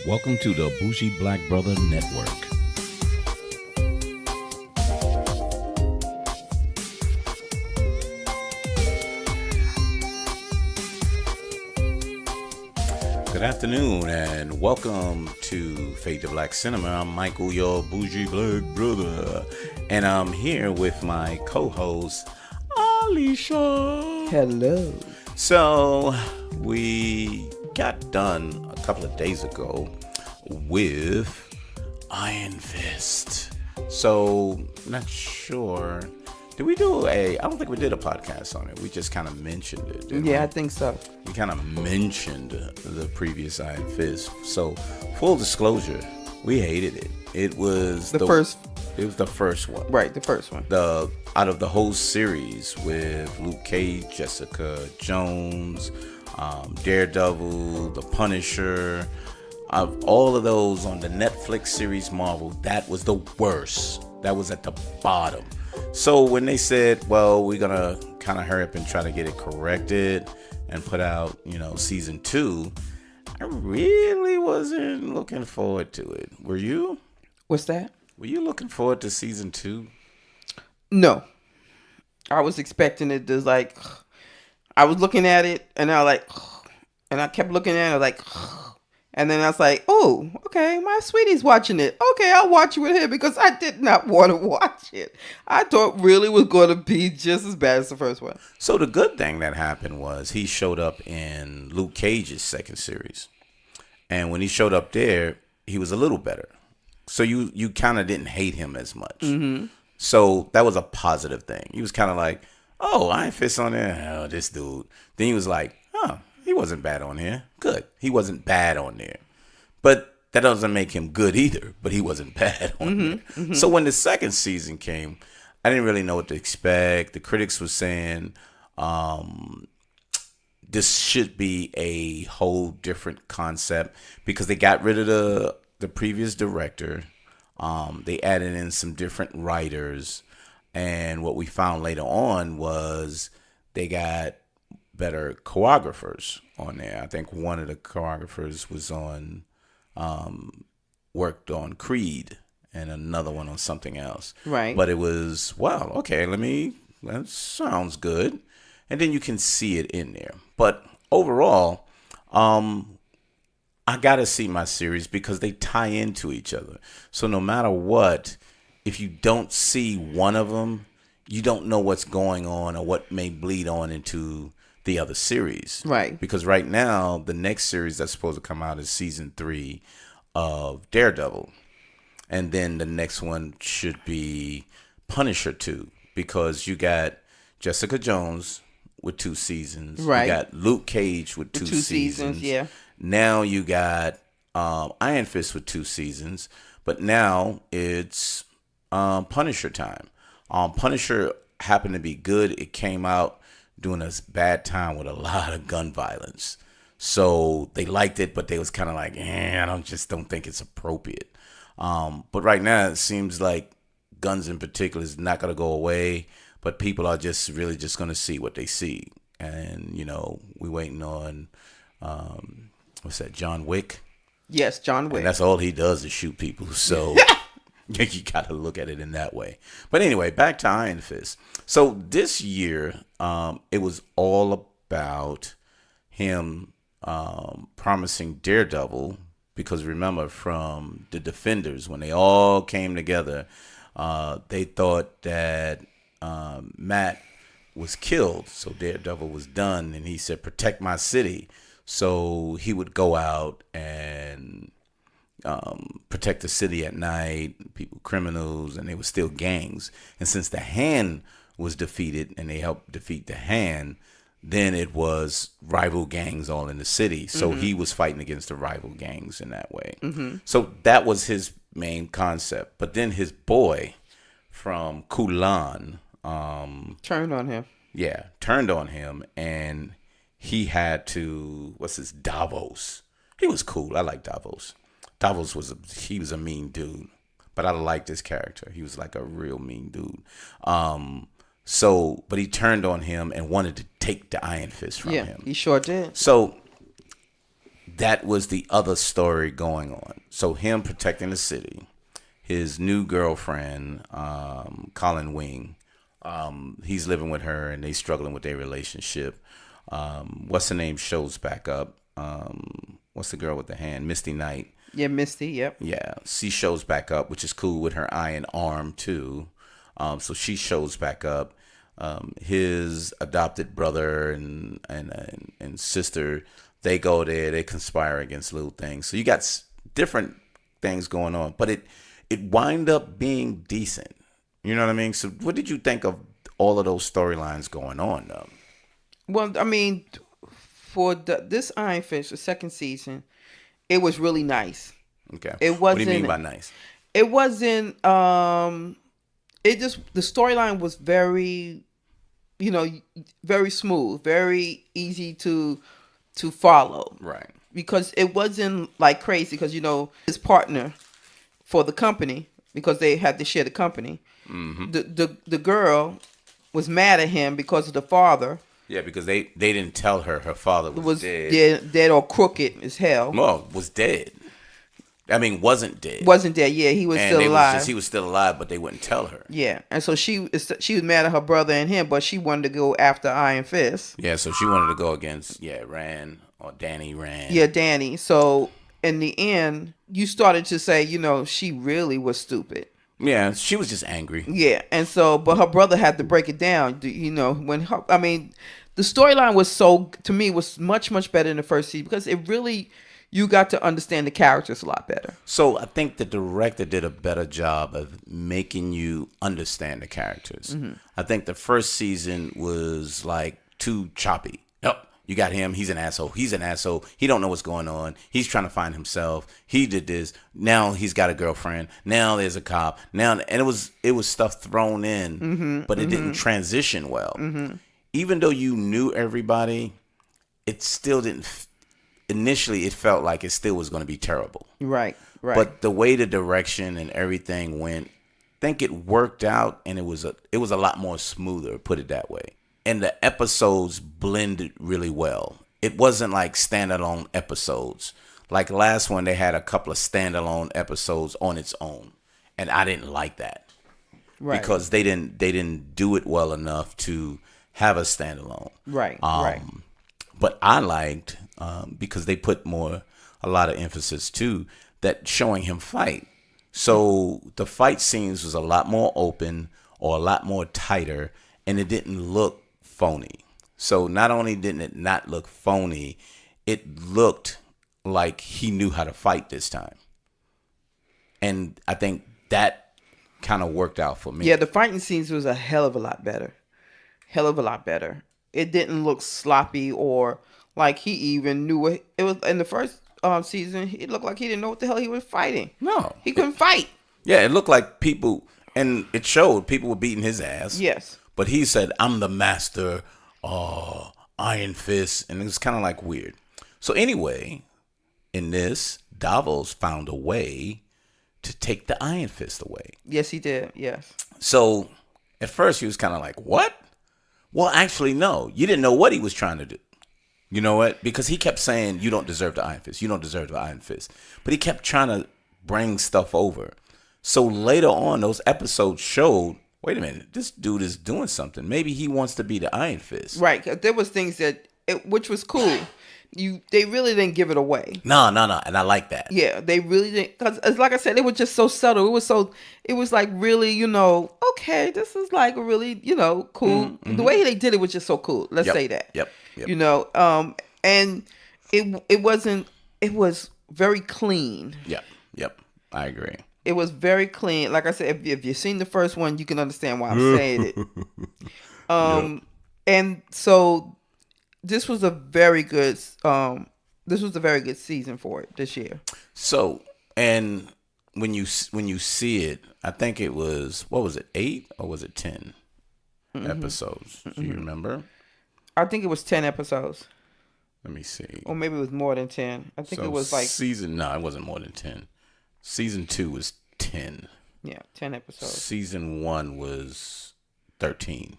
Welcome to the Bougie Black Brother Network. Good afternoon and welcome to Fade to Black Cinema. I'm Michael, your Bougie Black Brother, and I'm here with my co-host, Alicia. Hello. So, we got done a couple of days ago with Ironfist. So, not sure. Did we do I don't think we did a podcast on it. We just kind of mentioned it. Yeah, I think so. We kind of mentioned the previous Ironfist. So, full disclosure, we hated it. It was the first. It was the first one. Right, the first one. Out of the whole series with Luke Cage, Jessica Jones, Daredevil, The Punisher, of all of those on the Netflix series Marvel, that was the worst. That was at the bottom. So when they said, well, we're going to kind of hurry up and try to get it corrected and put out, season 2, I really wasn't looking forward to it. Were you? What's that? Were you looking forward to season 2? No. I was expecting it to I was looking at it and and I kept looking at it and then I was like, oh, okay, my sweetie's watching it. Okay, I'll watch it with her because I did not want to watch it. I thought really was going to be just as bad as the first one. So the good thing that happened was he showed up in Luke Cage's second series. And when he showed up there, he was a little better. So you kind of didn't hate him as much. Mm-hmm. So that was a positive thing. He was kind of like, oh, Iron Fist on there. Oh, this dude. Then he was like, oh, he wasn't bad on here. Good. He wasn't bad on there. But that doesn't make him good either. But he wasn't bad on there. Mm-hmm. So when the second season came, I didn't really know what to expect. The critics were saying this should be a whole different concept because they got rid of the previous director. They added in some different writers. And what we found later on was they got better choreographers on there. I think one of the choreographers was worked on Creed and another one on something else. Right. But it was, wow, okay, that sounds good. And then you can see it in there. But overall, I got to see my series because they tie into each other. So no matter what, if you don't see one of them, you don't know what's going on or what may bleed on into the other series. Right. Because right now, the next series that's supposed to come out is season 3 of Daredevil. And then the next one should be Punisher 2 because you got Jessica Jones with 2 seasons. Right. You got Luke Cage with two seasons. Yeah. Now you got Iron Fist with 2 seasons. But now it's Punisher time. Punisher happened to be good. It came out during a bad time with a lot of gun violence. So they liked it, but they was kind of like, I don't think it's appropriate. But right now it seems like guns in particular is not going to go away, but people are just really just going to see what they see. And, we're waiting on, what's that, John Wick? Yes, John Wick. And that's all he does is shoot people. So you got to look at it in that way. But anyway, back to Iron Fist. So this year, it was all about him promising Daredevil. Because remember, from the Defenders, when they all came together, they thought that Matt was killed. So Daredevil was done. And he said, protect my city. So he would go out and protect the city at night, people, criminals, and they were still gangs. And since the Hand was defeated and they helped defeat the Hand, then it was rival gangs all in the city. So he was fighting against the rival gangs in that way. Mm-hmm. So that was his main concept. But then his boy from Kulan turned on him. Yeah, turned on him, and he had to, Davos. He was cool. I like Davos. Davos was a mean dude, but I liked his character. He was like a real mean dude. But he turned on him and wanted to take the Iron Fist from him. He sure did. So that was the other story going on. So him protecting the city, his new girlfriend, Colin Wing, he's living with her and they struggling with their relationship. What's her name shows back up. What's the girl with the hand? Misty Knight. Yeah, Misty. Yep. Yeah, she shows back up, which is cool with her iron arm too. So she shows back up. His adopted brother and sister, they go there. They conspire against little things. So you got different things going on, but it wind up being decent. You know what I mean? So what did you think of all of those storylines going on though? Well, I mean, for this Iron Fist, the second season, it was really nice. Okay. It wasn't. What do you mean by nice? It wasn't. It just the storyline was very, very smooth, very easy to follow. Right. Because it wasn't like crazy. Because his partner for the company, because they had to share the company. Mm-hmm. The girl was mad at him because of the father. Yeah, because they didn't tell her father was dead. Dead or crooked as hell. Well, was dead. I mean, wasn't dead. Wasn't dead. Yeah, he was still alive. He was still alive, but they wouldn't tell her. Yeah, and so she was mad at her brother and him, but she wanted to go after Iron Fist. Yeah, so she wanted to go against Rand or Danny Rand. Yeah, Danny. So in the end, you started to say, she really was stupid. Yeah, she was just angry. Yeah, and so, but her brother had to break it down. The storyline to me was much, much better in the first season because it really, you got to understand the characters a lot better. So I think the director did a better job of making you understand the characters. Mm-hmm. I think the first season was like too choppy. Yep. You got him. He's an asshole. He's an asshole. He don't know what's going on. He's trying to find himself. He did this. Now he's got a girlfriend. Now there's a cop. And it was stuff thrown in, mm-hmm, but it didn't transition well. Mm-hmm. Even though you knew everybody, it still didn't. Initially, it felt like it still was going to be terrible. Right. But the way the direction and everything went, I think it worked out, and it was a lot more smoother. Put it that way. And the episodes blended really well. It wasn't like standalone episodes. Like last one, they had a couple of standalone episodes on its own, and I didn't like that, right? Because they didn't do it well enough to have a standalone, right? But I liked because they put a lot of emphasis too that showing him fight. So the fight scenes was a lot more open or a lot more tighter, and it didn't look phony. So not only didn't it not look phony, it looked like he knew how to fight this time. And I think that kind of worked out for me. Yeah, the fighting scenes was a hell of a lot better. It didn't look sloppy or like he even knew what it was. In the first season, it looked like he didn't know what the hell he was fighting. No. He couldn't fight. Yeah, it looked like people, and it showed people were beating his ass. Yes. But he said, I'm the master, Iron Fist. And it was kind of like weird. So anyway, in this, Davos found a way to take the Iron Fist away. Yes, he did. Yes. So at first he was kind of like, what? Well, actually, no. You didn't know what he was trying to do. You know what? Because he kept saying, you don't deserve the Iron Fist. You don't deserve the Iron Fist. But he kept trying to bring stuff over. So later on, those episodes showed, wait a minute, this dude is doing something. Maybe he wants to be the Iron Fist. Right. There was things which was cool. They really didn't give it away. No. And I like that. Yeah, they really didn't. Because like I said, it was just so subtle. It was like really, okay, this is like really, cool. Mm-hmm. The way they did it was just so cool. Let's say that. Yep. And it was very clean. Yep. I agree. It was very clean. Like I said, if you've seen the first one, you can understand why I'm saying it. And so this was a very good season for it this year. So, and when you see it, I think it was, what was it, 8 or was it 10 episodes? Do you remember? I think it was 10 episodes. Let me see. Or maybe it was more than 10. I think it was like it wasn't more than 10. Season 2 was 10. Yeah, 10 episodes. Season 1 was 13.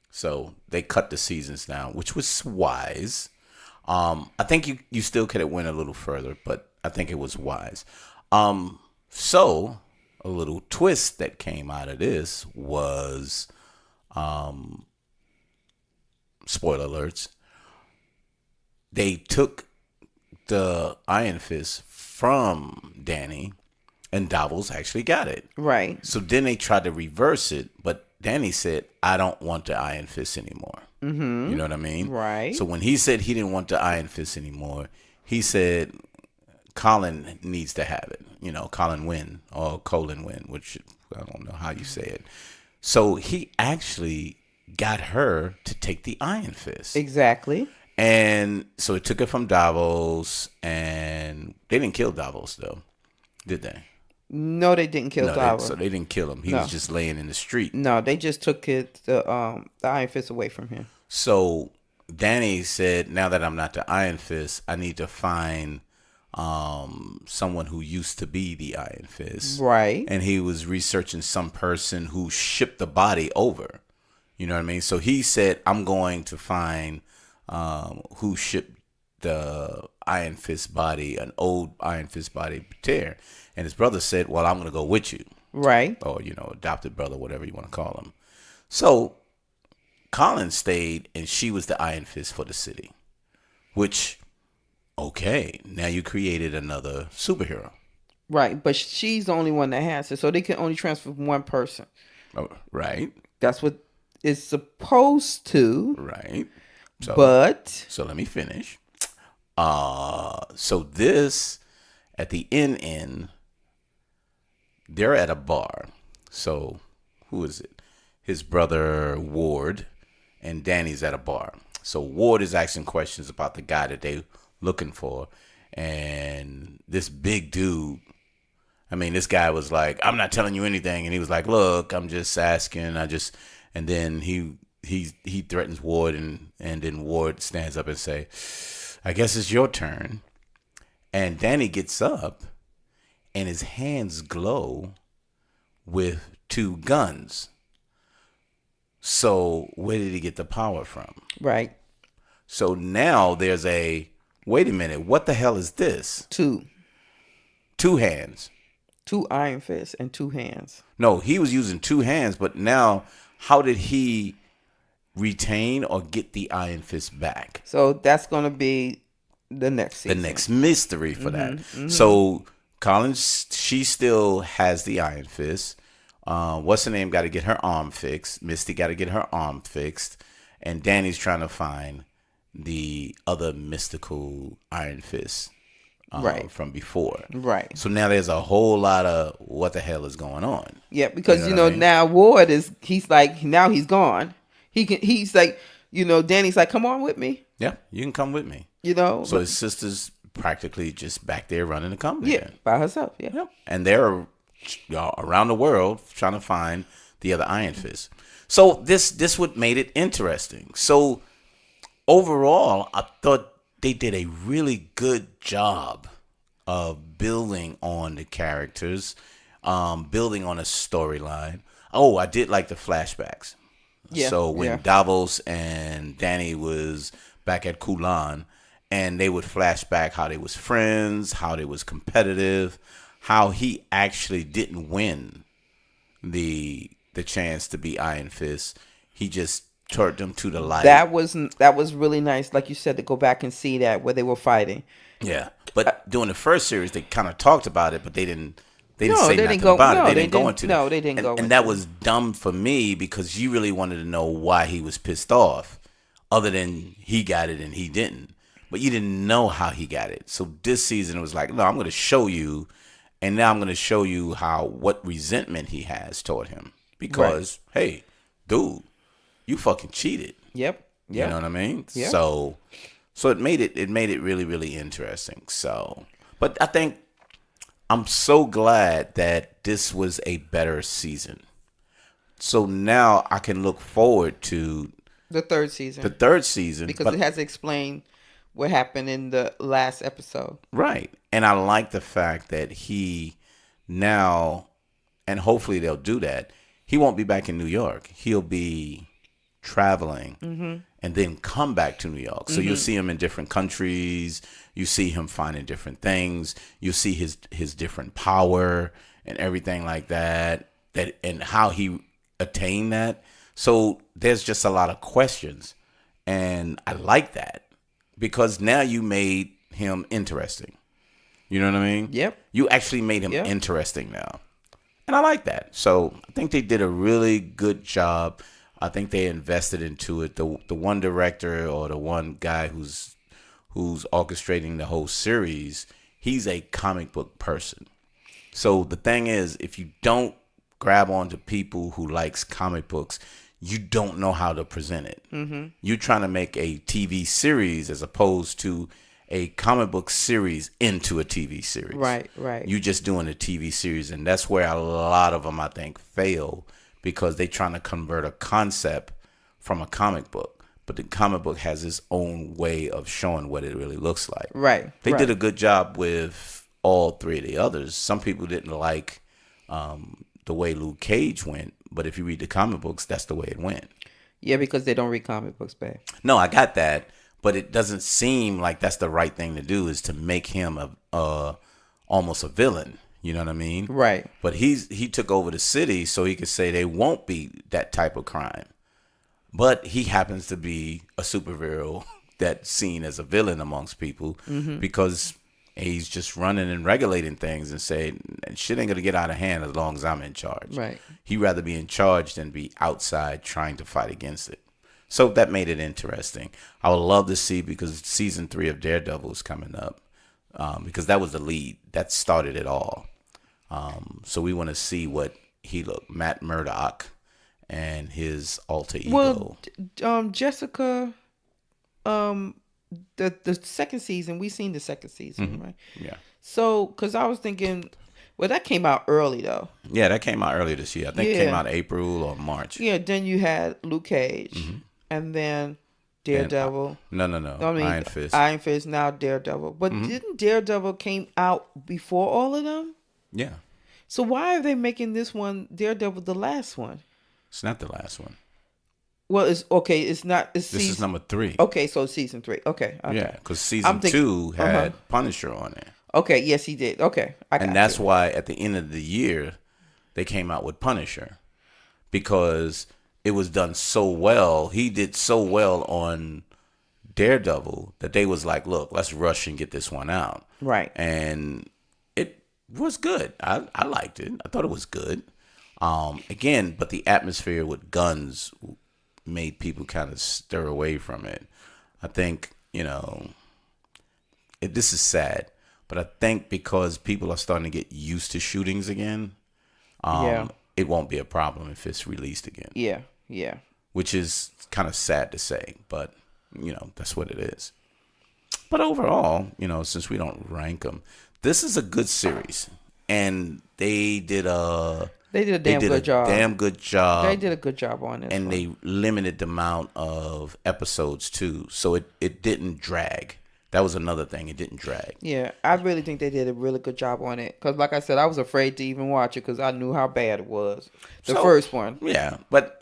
So they cut the seasons down, which was wise. I think you still could have went a little further, but I think it was wise. So a little twist that came out of this was, spoiler alerts, they took the Iron Fist from Danny, and Davos actually got it. Right. So then they tried to reverse it, but Danny said, "I don't want the Iron Fist anymore." You know what I mean? Right. So when he said he didn't want the Iron Fist anymore, he said Colin needs to have it. Colin Wynn or Colin Wynn, which I don't know how you say it. So he actually got her to take the Iron Fist. Exactly. And so it took it from Davos, and they didn't kill Davos, though, did they? No, they didn't kill Davos. So they didn't kill him. He was just laying in the street. No, they just took the Iron Fist away from him. So Danny said, now that I'm not the Iron Fist, I need to find someone who used to be the Iron Fist. Right. And he was researching some person who shipped the body over. You know what I mean? So he said, I'm going to find who shipped the Iron Fist body, an old Iron Fist body there. And his brother said, well, I'm going to go with you. Right. Or, adopted brother, whatever you want to call him. So Colin stayed, and she was the Iron Fist for the city. Which, okay, now you created another superhero. Right, but she's the only one that has it, so they can only transfer from one person. Oh, right. That's what it's supposed to. Right. So let me finish. So this, at the end, they're at a bar. So who is it? His brother Ward and Danny's at a bar. So Ward is asking questions about the guy that they looking for, and this big dude. I mean, this guy was like, "I'm not telling you anything," and he was like, "Look, I'm just asking. And then he threatens Ward, and then Ward stands up and say, "I guess it's your turn." And Danny gets up, and his hands glow with two guns. So where did he get the power from? Right. So now there's wait a minute, what the hell is this? Two hands. Two Iron Fists and two hands. No, he was using two hands, but now how did he retain or get the Iron Fist back? So that's going to be the next season. The next mystery for that. Mm-hmm. So Collins, she still has the Iron Fist. What's her name? Got to get her arm fixed. Misty got to get her arm fixed. And Danny's trying to find the other mystical Iron Fist from before. Right. So now there's a whole lot of what the hell is going on. Yeah, because now Ward he's like, now he's gone. He's like, Danny's like, come on with me. Yeah, you can come with me. So his sister's practically just back there running the company. Yeah, by herself. Yeah. Yep. And they're around the world trying to find the other Iron Fist. So this what made it interesting. So overall, I thought they did a really good job of building on the characters, building on a storyline. Oh, I did like the flashbacks. Yeah, so when Davos and Danny was back at Kulan, and they would flash back how they was friends, how they was competitive, how he actually didn't win the chance to be Iron Fist. He just turned them to the light. That was really nice, like you said, to go back and see that where they were fighting. Yeah, but during the first series, they kind of talked about it, but they didn't say nothing about it. They didn't go into it. No, they didn't go into it. And that was dumb for me because you really wanted to know why he was pissed off, other than he got it and he didn't. But you didn't know how he got it. So this season it was like, no, I'm going to show you, and now I'm going to show you what resentment he has toward him. Because, hey, dude, you fucking cheated. Yep. You know what I mean? Yep. So it made it really, really interesting. So, but I think I'm so glad that this was a better season. So now I can look forward to the third season. Because it has explained what happened in the last episode. Right. And I like the fact that he now, and hopefully they'll do that, he won't be back in New York. He'll be traveling and then come back to New York. So you'll see him in different countries. You see him finding different things. You see his different power and everything like that. And how he attained that. So there's just a lot of questions, and I like that because now you made him interesting. You know what I mean? Yep. You actually made him interesting now. And I like that. So I think they did a really good job. I think they invested into it. The one director or the one guy who's orchestrating the whole series, he's a comic book person. So the thing is, if you don't grab onto people who likes comic books, you don't know how to present it. You're trying to make a TV series as opposed to a comic book series into a TV series. Right. You're just doing a TV series, and that's where a lot of them, I think, fail because they're trying to convert a concept from a comic book. But the comic book has its own way of showing what it really looks like. Right. They did a good job with all three of the others. Some people didn't like the way Luke Cage went, but if you read the comic books, that's the way it went. Yeah, because they don't read comic books, babe. No, I got that. But it doesn't seem like that's the right thing to do, is to make him almost a villain. You know what I mean? Right. But he took over the city so he could say they won't be that type of crime. But he happens to be a superhero that's seen as a villain amongst people because he's just running and regulating things and saying shit ain't gonna get out of hand as long as I'm in charge. Right. He'd rather be in charge than be outside trying to fight against it. So that made it interesting. I would love to see, because season 3 of Daredevil is coming up, because that was the lead. That started it all. So we want to see what he looked, Matt Murdock and his alter ego. Well, Jessica, the second season, we seen the second season, right? Yeah. So, because I was thinking, well, that came out early, though. Yeah, that came out earlier this year. I think it came out April or March. Yeah, then you had Luke Cage. And then Daredevil. No. I mean, Iron Fist. Iron Fist, now Daredevil. But didn't Daredevil came out before all of them? Yeah. So why are they making this one, Daredevil, the last one? It's not the last one. Well, it's okay. It's not. It's This is number 3. Okay, so season 3. Okay. Yeah, because season 2 had Punisher on it. Okay, yes, he did. Okay, and that's why at the end of the year, they came out with Punisher, because it was done so well. He did so well on Daredevil that they was like, look, let's rush and get this one out. Right. And it was good. I liked it. I thought it was good. Again, but the atmosphere with guns made people kind of stir away from it. I think, this is sad, but I think because people are starting to get used to shootings again, it won't be a problem if it's released again. Yeah. Which is kind of sad to say, but, that's what it is. But overall, since we don't rank them, this is a good series. And they did a damn good job. They did a good job on it. And they limited the amount of episodes, too. So it didn't drag. That was another thing. It didn't drag. Yeah, I really think they did a really good job on it. Because, like I said, I was afraid to even watch it because I knew how bad it was. The first one. Yeah, but,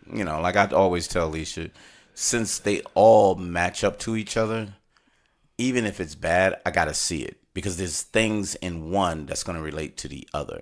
like I always tell Alicia, since they all match up to each other, even if it's bad, I got to see it. Because there's things in one that's going to relate to the other.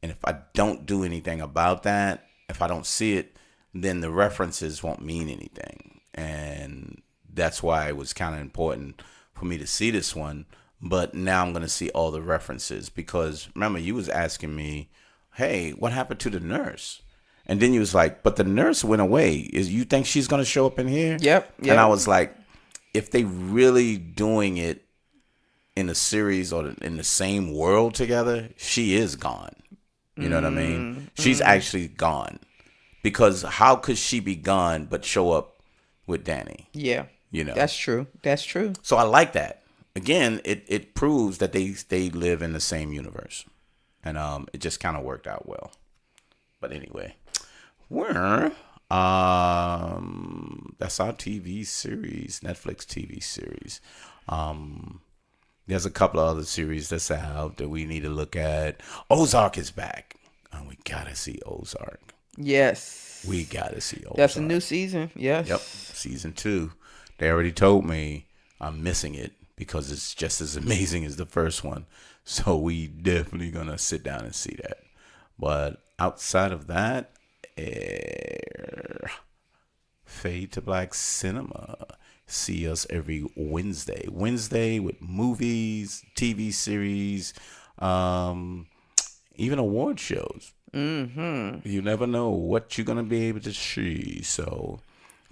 And if I don't do anything about that, if I don't see it, then the references won't mean anything. And that's why it was kind of important for me to see this one. But now I'm going to see all the references, because remember, you was asking me, hey, what happened to the nurse? And then you was like, but the nurse went away. You think she's going to show up in here? Yep. And I was like, if they really doing it in a series or in the same world together, she is gone. You know what I mean? She's actually gone. Because how could she be gone but show up with Danny? Yeah. That's true. So I like that. Again, it proves that they live in the same universe. And it just kind of worked out well. But anyway, that's our TV series, Netflix TV series. There's a couple of other series that's out that we need to look at. Ozark is back. Oh, we gotta see Ozark. Yes. We gotta see Ozark. That's a new season. Yes. Yep, season 2. They already told me I'm missing it because it's just as amazing as the first one. So we definitely gonna sit down and see that. But outside of that, Fade to Black Cinema. See us every Wednesday. Wednesday with movies, TV series, even award shows. You never know what you're going to be able to see. So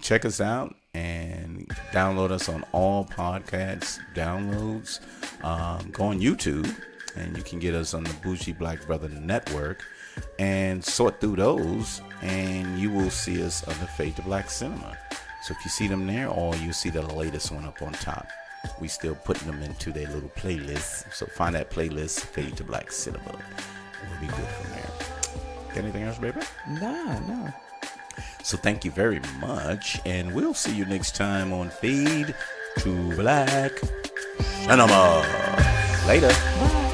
check us out and download us on all podcast downloads. Go on YouTube and you can get us on the Bougie Black Brother Network and sort through those and you will see us on the Fade to Black Cinema. So if you see them there, or you see the latest one up on top, we still putting them into their little playlist. So find that playlist, Fade to Black Cinema. We'll be good from there. Got anything else, baby? No. So thank you very much, and we'll see you next time on Fade to Black Cinema. Later. Bye.